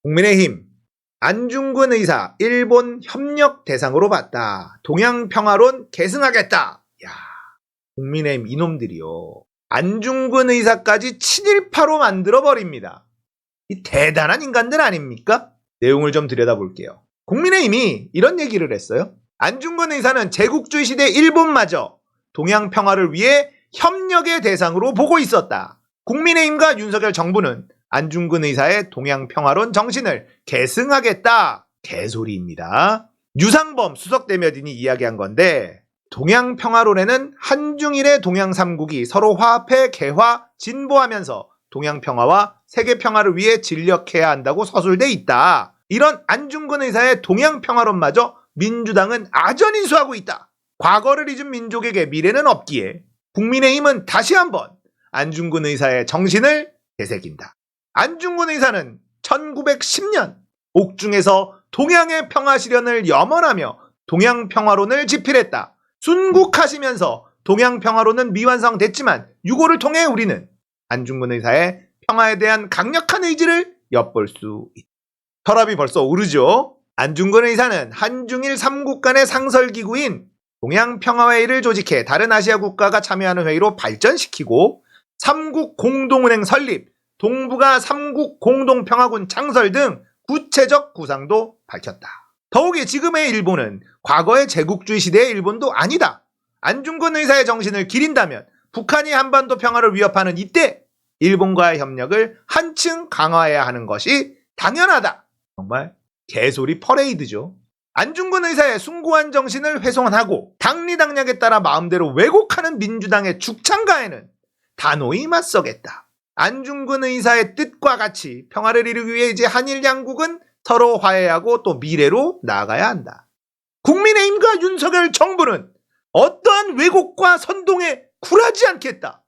국민의힘 안중근 의사 일본 협력 대상으로 봤다. 동양평화론 계승하겠다. 야, 국민의힘 이놈들이요. 안중근 의사까지 친일파로 만들어버립니다. 이 대단한 인간들 아닙니까? 내용을 좀 들여다볼게요. 국민의힘이 이런 얘기를 했어요. 안중근 의사는 제국주의 시대 일본마저 동양평화를 위해 협력의 대상으로 보고 있었다. 국민의힘과 윤석열 정부는 안중근 의사의 동양평화론 정신을 계승하겠다. 개소리입니다. 유상범 수석대변인이 이야기한 건데, 동양평화론에는 한중일의 동양3국이 서로 화합해 개화, 진보하면서 동양평화와 세계평화를 위해 진력해야 한다고 서술돼 있다. 이런 안중근 의사의 동양평화론마저 민주당은 아전인수하고 있다. 과거를 잊은 민족에게 미래는 없기에 국민의힘은 다시 한번 안중근 의사의 정신을 되새긴다. 안중근 의사는 1910년 옥중에서 동양의 평화 실현을 염원하며 동양평화론을 집필했다. 순국하시면서 동양평화론은 미완성됐지만 유고를 통해 우리는 안중근 의사의 평화에 대한 강력한 의지를 엿볼 수 있다. 혈압이 벌써 오르죠. 안중근 의사는 한중일 3국 간의 상설기구인 동양평화회의를 조직해 다른 아시아 국가가 참여하는 회의로 발전시키고 3국 공동은행 설립, 동북아 3국 공동평화군 창설 등 구체적 구상도 밝혔다. 더욱이 지금의 일본은 과거의 제국주의 시대의 일본도 아니다. 안중근 의사의 정신을 기린다면 북한이 한반도 평화를 위협하는 이때 일본과의 협력을 한층 강화해야 하는 것이 당연하다. 정말 개소리 퍼레이드죠. 안중근 의사의 숭고한 정신을 훼손하고 당리당략에 따라 마음대로 왜곡하는 민주당의 죽창가에는 단호히 맞서겠다. 안중근 의사의 뜻과 같이 평화를 이루기 위해 이제 한일 양국은 서로 화해하고 또 미래로 나아가야 한다. 국민의힘과 윤석열 정부는 어떠한 왜곡과 선동에 굴하지 않겠다.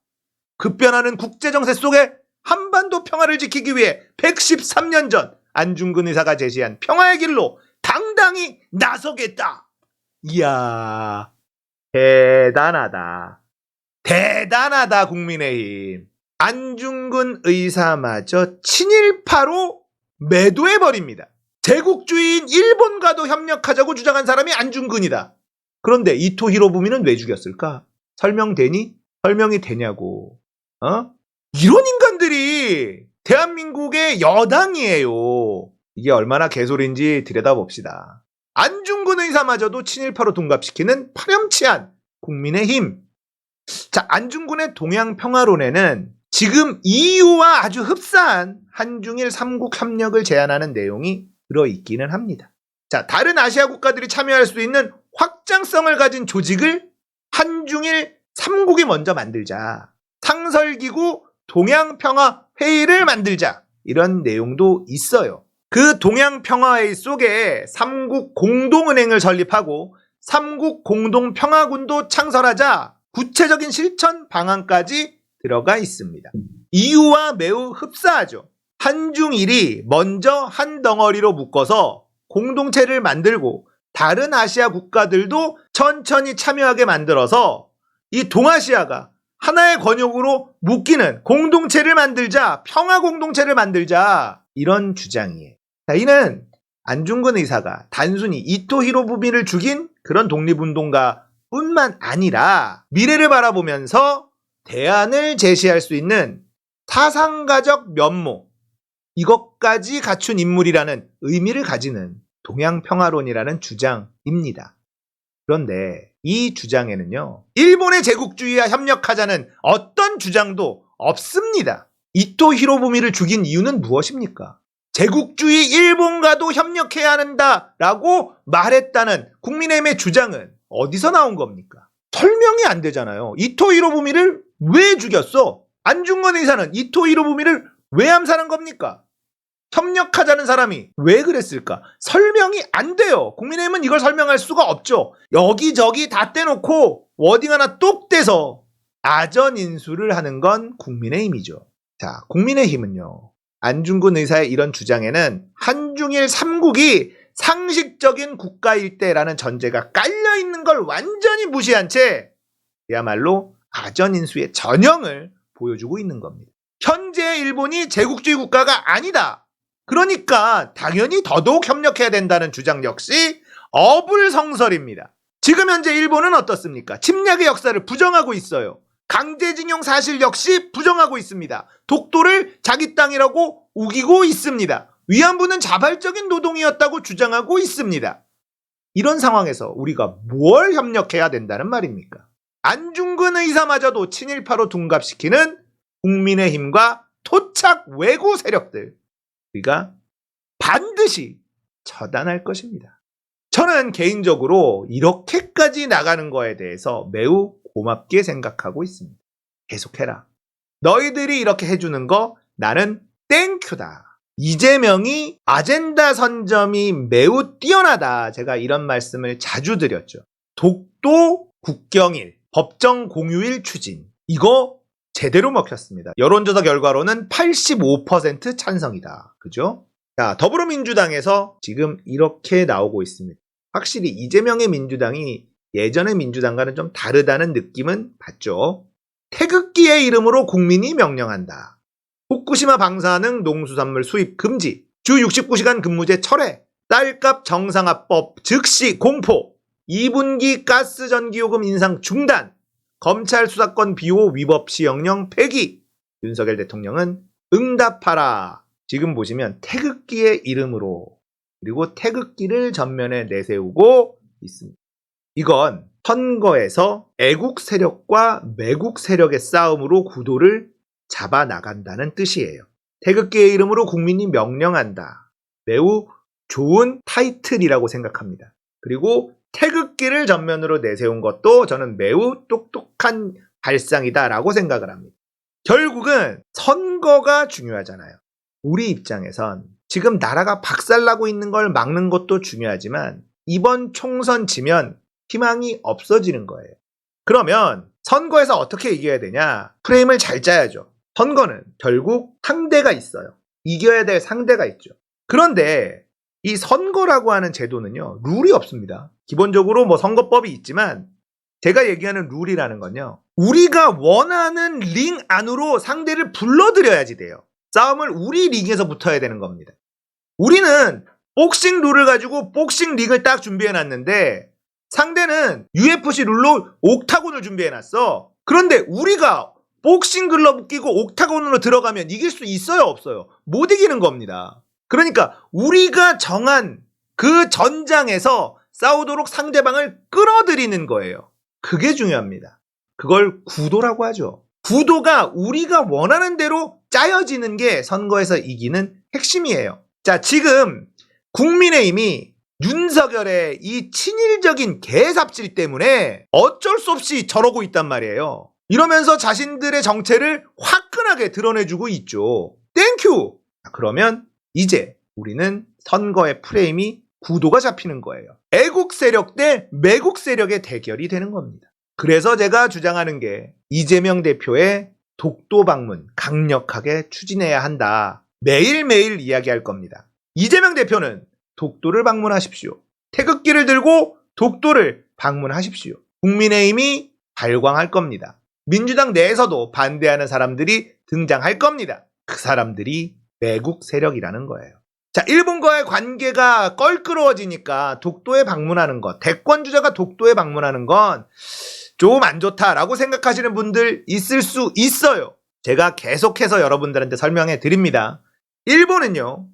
급변하는 국제정세 속에 한반도 평화를 지키기 위해 113년 전 안중근 의사가 제시한 평화의 길로 당당히 나서겠다. 이야, 대단하다. 대단하다, 국민의힘. 안중근 의사마저 친일파로 매도해버립니다. 제국주의인 일본과도 협력하자고 주장한 사람이 안중근이다. 그런데 이토 히로부미는 왜 죽였을까? 설명되니? 설명이 되냐고. 이런 인간들이 대한민국의 여당이에요. 이게 얼마나 개소리인지 들여다봅시다. 안중근 의사마저도 친일파로 둔갑시키는 파렴치한 국민의힘. 자, 안중근의 동양평화론에는 지금 EU와 아주 흡사한 한중일 3국 협력을 제안하는 내용이 들어있기는 합니다. 자, 다른 아시아 국가들이 참여할 수 있는 확장성을 가진 조직을 한중일 3국이 먼저 만들자. 상설기구 동양평화회의를 만들자. 이런 내용도 있어요. 그 동양평화회의 속에 3국 공동은행을 설립하고 3국 공동평화군도 창설하자 구체적인 실천 방안까지 들어가 있습니다. EU와 매우 흡사하죠. 한중일이 먼저 한 덩어리로 묶어서 공동체를 만들고 다른 아시아 국가들도 천천히 참여하게 만들어서 이 동아시아가 하나의 권역으로 묶이는 공동체를 만들자, 평화 공동체를 만들자, 이런 주장이에요. 자, 이는 안중근 의사가 단순히 이토 히로부미를 죽인 그런 독립운동가 뿐만 아니라 미래를 바라보면서 대안을 제시할 수 있는 사상가적 면모, 이것까지 갖춘 인물이라는 의미를 가지는 동양평화론이라는 주장입니다. 그런데 이 주장에는요, 일본의 제국주의와 협력하자는 어떤 주장도 없습니다. 이토 히로부미를 죽인 이유는 무엇입니까? 제국주의 일본과도 협력해야 한다라고 말했다는 국민의힘의 주장은 어디서 나온 겁니까? 설명이 안 되잖아요. 이토 히로부미를 왜 죽였어? 안중근 의사는 이토 히로부미를 왜 암살한 겁니까? 협력하자는 사람이 왜 그랬을까? 설명이 안 돼요. 국민의힘은 이걸 설명할 수가 없죠. 여기저기 다 떼놓고 워딩 하나 똑 떼서 아전인수를 하는 건 국민의힘이죠. 자, 국민의힘은요, 안중근 의사의 이런 주장에는 한중일 3국이 상식적인 국가일 때라는 전제가 깔려있는 걸 완전히 무시한 채 그야말로 아전인수의 전형을 보여주고 있는 겁니다. 현재 일본이 제국주의 국가가 아니다. 그러니까 당연히 더더욱 협력해야 된다는 주장 역시 어불성설입니다. 지금 현재 일본은 어떻습니까? 침략의 역사를 부정하고 있어요. 강제징용 사실 역시 부정하고 있습니다. 독도를 자기 땅이라고 우기고 있습니다. 위안부는 자발적인 노동이었다고 주장하고 있습니다. 이런 상황에서 우리가 뭘 협력해야 된다는 말입니까? 안중근 의사마저도 친일파로 둔갑시키는 국민의힘과 토착 외구 세력들, 우리가 반드시 처단할 것입니다. 저는 개인적으로 이렇게까지 나가는 거에 대해서 매우 고맙게 생각하고 있습니다. 계속해라. 너희들이 이렇게 해주는 거 나는 땡큐다. 이재명이 아젠다 선점이 매우 뛰어나다. 제가 이런 말씀을 자주 드렸죠. 독도 국경일, 법정 공유일 추진. 이거 제대로 먹혔습니다. 여론조사 결과로는 85% 찬성이다. 그죠? 자, 더불어민주당에서 지금 이렇게 나오고 있습니다. 확실히 이재명의 민주당이 예전의 민주당과는 좀 다르다는 느낌은 받죠. 태극기의 이름으로 국민이 명령한다. 후쿠시마 방사능 농수산물 수입 금지, 주 69시간 근무제 철회, 딸값 정상화법 즉시 공포, 2분기 가스 전기요금 인상 중단, 검찰 수사권 비호 위법 시형령 폐기. 윤석열 대통령은 응답하라. 지금 보시면 태극기의 이름으로 그리고 태극기를 전면에 내세우고 있습니다. 이건 선거에서 애국 세력과 매국 세력의 싸움으로 구도를 잡아나간다는 뜻이에요. 태극기의 이름으로 국민이 명령한다. 매우 좋은 타이틀이라고 생각합니다. 그리고 태극기를 전면으로 내세운 것도 저는 매우 똑똑한 발상이다라고 생각을 합니다. 결국은 선거가 중요하잖아요. 우리 입장에선 지금 나라가 박살나고 있는 걸 막는 것도 중요하지만 이번 총선 지면 희망이 없어지는 거예요. 그러면 선거에서 어떻게 이겨야 되냐? 프레임을 잘 짜야죠. 선거는 결국 상대가 있어요. 이겨야 될 상대가 있죠. 그런데 이 선거라고 하는 제도는요, 룰이 없습니다. 기본적으로 뭐 선거법이 있지만 제가 얘기하는 룰이라는 건요, 우리가 원하는 링 안으로 상대를 불러들여야지 돼요. 싸움을 우리 링에서 붙어야 되는 겁니다. 우리는 복싱 룰을 가지고 복싱 링을 딱 준비해놨는데 상대는 UFC 룰로 옥타곤을 준비해놨어. 그런데 우리가 복싱 글러브 끼고 옥타곤으로 들어가면 이길 수 있어요, 없어요? 못 이기는 겁니다. 그러니까 우리가 정한 그 전장에서 싸우도록 상대방을 끌어들이는 거예요. 그게 중요합니다. 그걸 구도라고 하죠. 구도가 우리가 원하는 대로 짜여지는 게 선거에서 이기는 핵심이에요. 자, 지금 국민의힘이 윤석열의 이 친일적인 개삽질 때문에 어쩔 수 없이 저러고 있단 말이에요. 이러면서 자신들의 정체를 화끈하게 드러내주고 있죠. 땡큐! 그러면 이제 우리는 선거의 프레임이 구도가 잡히는 거예요. 애국 세력 대 매국 세력의 대결이 되는 겁니다. 그래서 제가 주장하는 게 이재명 대표의 독도 방문 강력하게 추진해야 한다. 매일매일 이야기할 겁니다. 이재명 대표는 독도를 방문하십시오. 태극기를 들고 독도를 방문하십시오. 국민의힘이 발광할 겁니다. 민주당 내에서도 반대하는 사람들이 등장할 겁니다. 그 사람들이 매국 세력이라는 거예요. 자, 일본과의 관계가 껄끄러워지니까 독도에 방문하는 것, 대권 주자가 독도에 방문하는 건 좀 안 좋다라고 생각하시는 분들 있을 수 있어요. 제가 계속해서 여러분들한테 설명해 드립니다. 일본은요,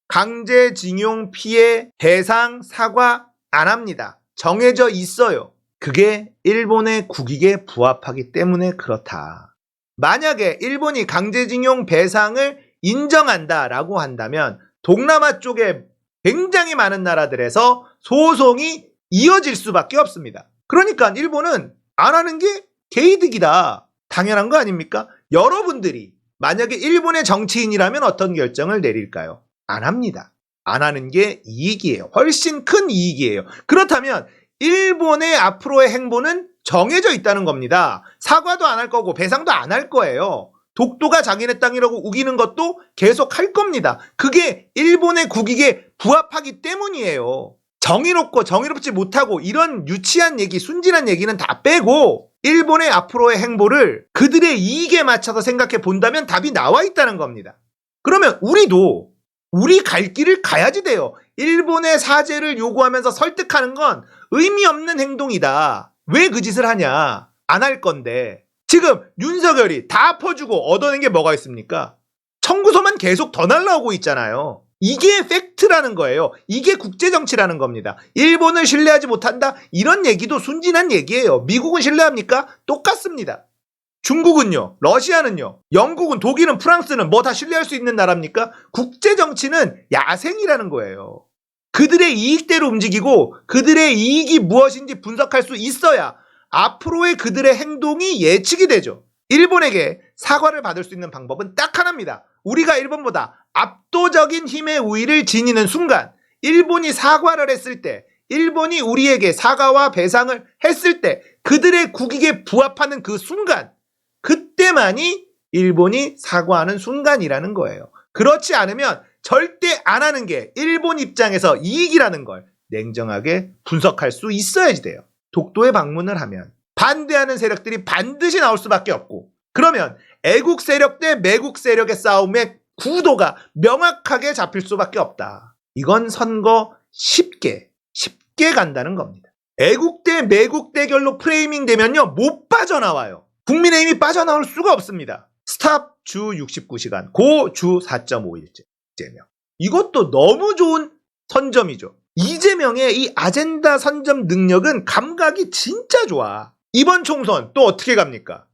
강제징용 피해 배상 사과 안 합니다. 정해져 있어요. 그게 일본의 국익에 부합하기 때문에 그렇다. 만약에 일본이 강제징용 배상을 인정한다라고 한다면 동남아 쪽에 굉장히 많은 나라들에서 소송이 이어질 수밖에 없습니다. 그러니까 일본은 안 하는 게 개이득이다. 당연한 거 아닙니까? 여러분들이 만약에 일본의 정치인이라면 어떤 결정을 내릴까요? 안 합니다. 안 하는 게 이익이에요. 훨씬 큰 이익이에요. 그렇다면 일본의 앞으로의 행보는 정해져 있다는 겁니다. 사과도 안 할 거고 배상도 안 할 거예요. 독도가 자기네 땅이라고 우기는 것도 계속 할 겁니다. 그게 일본의 국익에 부합하기 때문이에요. 정의롭고 정의롭지 못하고 이런 유치한 얘기, 순진한 얘기는 다 빼고 일본의 앞으로의 행보를 그들의 이익에 맞춰서 생각해 본다면 답이 나와 있다는 겁니다. 그러면 우리도 우리 갈 길을 가야지 돼요. 일본의 사죄를 요구하면서 설득하는 건 의미 없는 행동이다. 왜 그 짓을 하냐? 안 할 건데. 지금 윤석열이 다 퍼주고 얻어낸 게 뭐가 있습니까? 청구서만 계속 더 날라오고 있잖아요. 이게 팩트라는 거예요. 이게 국제정치라는 겁니다. 일본을 신뢰하지 못한다? 이런 얘기도 순진한 얘기예요. 미국은 신뢰합니까? 똑같습니다. 중국은요, 러시아는요, 영국은, 독일은, 프랑스는 뭐 다 신뢰할 수 있는 나라입니까? 국제정치는 야생이라는 거예요. 그들의 이익대로 움직이고 그들의 이익이 무엇인지 분석할 수 있어야 앞으로의 그들의 행동이 예측이 되죠. 일본에게 사과를 받을 수 있는 방법은 딱 하나입니다. 우리가 일본보다 압도적인 힘의 우위를 지니는 순간, 일본이 사과를 했을 때, 일본이 우리에게 사과와 배상을 했을 때, 그들의 국익에 부합하는 그 순간, 그때만이 일본이 사과하는 순간이라는 거예요. 그렇지 않으면 절대 안 하는 게 일본 입장에서 이익이라는 걸 냉정하게 분석할 수 있어야지 돼요. 독도에 방문을 하면 반대하는 세력들이 반드시 나올 수밖에 없고, 그러면 애국 세력 대 매국 세력의 싸움의 구도가 명확하게 잡힐 수밖에 없다. 이건 선거 쉽게 간다는 겁니다. 애국 대 매국 대결로 프레이밍 되면요, 못 빠져나와요. 국민의힘이 빠져나올 수가 없습니다. 스탑 주 69시간, 고 주 4.5일째 이재명. 이것도 너무 좋은 선점이죠. 이재명의 이 아젠다 선점 능력은 감각이 진짜 좋아. 이번 총선 또 어떻게 갑니까?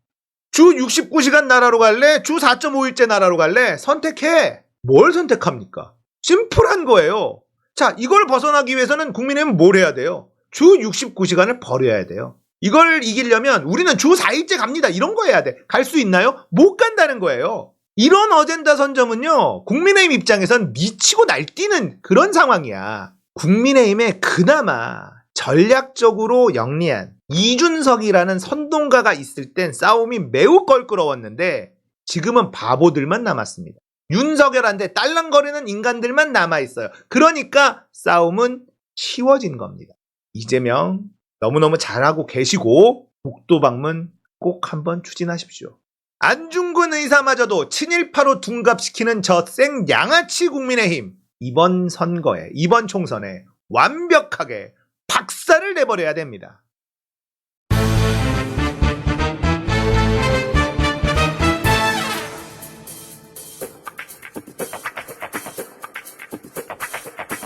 주 69시간 나라로 갈래? 주 4.5일째 나라로 갈래? 선택해. 뭘 선택합니까? 심플한 거예요. 자, 이걸 벗어나기 위해서는 국민의힘은 뭘 해야 돼요? 주 69시간을 버려야 돼요. 이걸 이기려면 우리는 주 4일째 갑니다. 이런 거 해야 돼. 갈 수 있나요? 못 간다는 거예요. 이런 어젠다 선점은요, 국민의힘 입장에선 미치고 날뛰는 그런 상황이야. 국민의힘에 그나마 전략적으로 영리한 이준석이라는 선동가가 있을 땐 싸움이 매우 껄끄러웠는데 지금은 바보들만 남았습니다. 윤석열한테 딸랑거리는 인간들만 남아있어요. 그러니까 싸움은 쉬워진 겁니다. 이재명 너무너무 잘하고 계시고 독도 방문 꼭 한번 추진하십시오. 안중근 의사마저도 친일파로 둔갑시키는 저 생양아치 국민의힘, 이번 선거에, 이번 총선에 완벽하게 박살을 내버려야 됩니다.